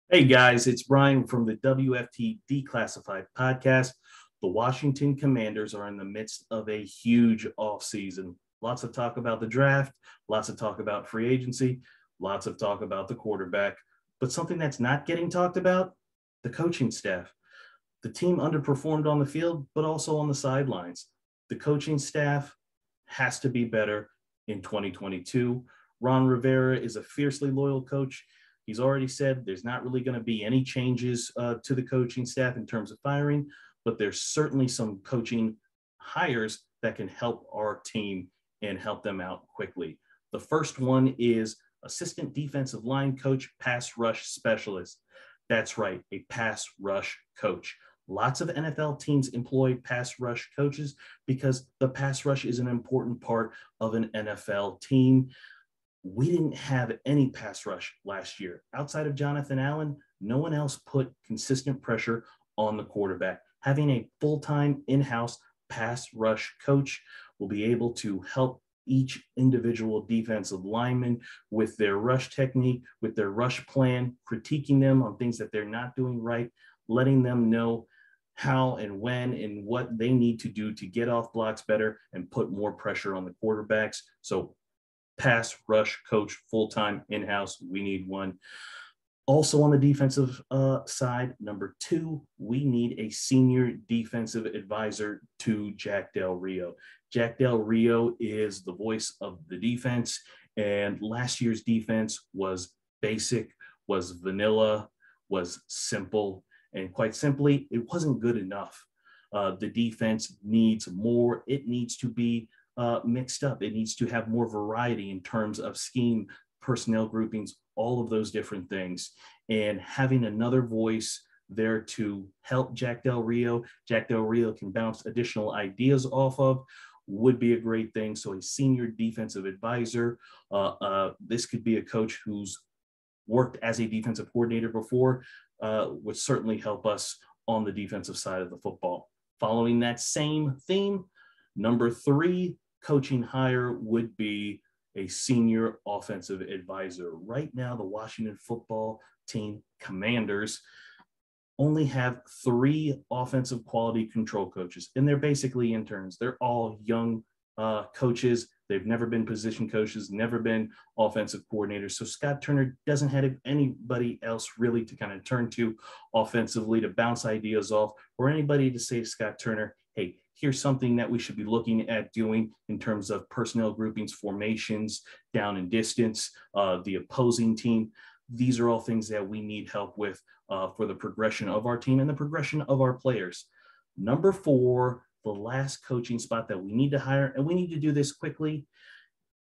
Hey guys, it's Brian from the WFT Declassified podcast. The Washington Commanders are in the midst of a huge offseason. Lots of talk about the draft, lots of talk about free agency, lots of talk about the quarterback. But something that's not getting talked about, the coaching staff. The team underperformed on the field, but also on the sidelines. The coaching staff has to be better in 2022. Ron Rivera is a fiercely loyal coach. He's already said there's not really going to be any changes to the coaching staff in terms of firing, but there's certainly some coaching hires that can help our team and help them out quickly. The first one is assistant defensive line coach, pass rush specialist. That's right, a pass rush coach. Lots of NFL teams employ pass rush coaches because the pass rush is an important part of an NFL team. We didn't have any pass rush last year. Outside of Jonathan Allen, no one else put consistent pressure on the quarterback. Having a full-time in-house pass rush coach will be able to help each individual defensive lineman with their rush technique, with their rush plan, critiquing them on things that they're not doing right, letting them know how and when and what they need to do to get off blocks better and put more pressure on the quarterbacks. So pass rush coach, full-time in-house, we need one. Also on the defensive side, number two, we need a senior defensive advisor to Jack Del Rio. Jack Del Rio is the voice of the defense, and last year's defense was basic, was vanilla, was simple, and quite simply, it wasn't good enough. The defense needs more. It needs to be mixed up. It needs to have more variety in terms of scheme, personnel groupings, all of those different things. And having another voice there to help Jack Del Rio can bounce additional ideas off of would be a great thing. So a senior defensive advisor, this could be a coach who's worked as a defensive coordinator before, would certainly help us on the defensive side of the football. Following that same theme, number three coaching hire would be a senior offensive advisor. Right now, the Washington football team Commanders only have three offensive quality control coaches, and they're basically interns. They're all young coaches. They've never been position coaches, never been offensive coordinators. So Scott Turner doesn't have anybody else really to kind of turn to offensively to bounce ideas off, or anybody to say to Scott Turner, hey, here's something that we should be looking at doing in terms of personnel groupings, formations, down and distance, the opposing team. These are all things that we need help with for the progression of our team and the progression of our players. Number four, the last coaching spot that we need to hire, and we need to do this quickly,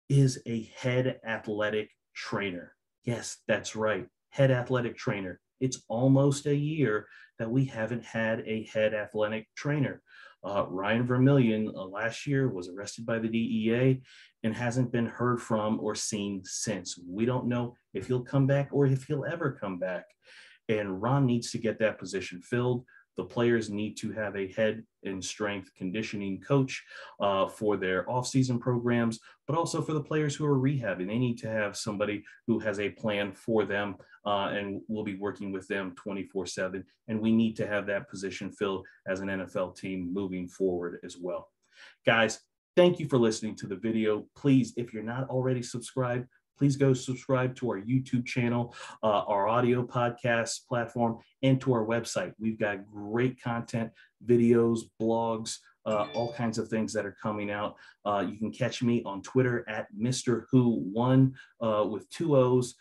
is a head athletic trainer. Yes, that's right, head athletic trainer. It's almost a year that we haven't had a head athletic trainer. Ryan Vermillion last year was arrested by the DEA and hasn't been heard from or seen since. We don't know if he'll come back or if he'll ever come back. And Ron needs to get that position filled. The players need to have a head and strength conditioning coach for their off-season programs, but also for the players who are rehabbing. They need to have somebody who has a plan for them and will be working with them 24/7. And we need to have that position filled as an NFL team moving forward as well. Guys, thank you for listening to the video. Please, if you're not already subscribed, please go subscribe to our YouTube channel, our audio podcast platform, and to our website. We've got great content, videos, blogs, all kinds of things that are coming out. You can catch me on Twitter at Mr. Who1 with two O's.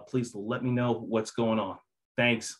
Please let me know what's going on. Thanks.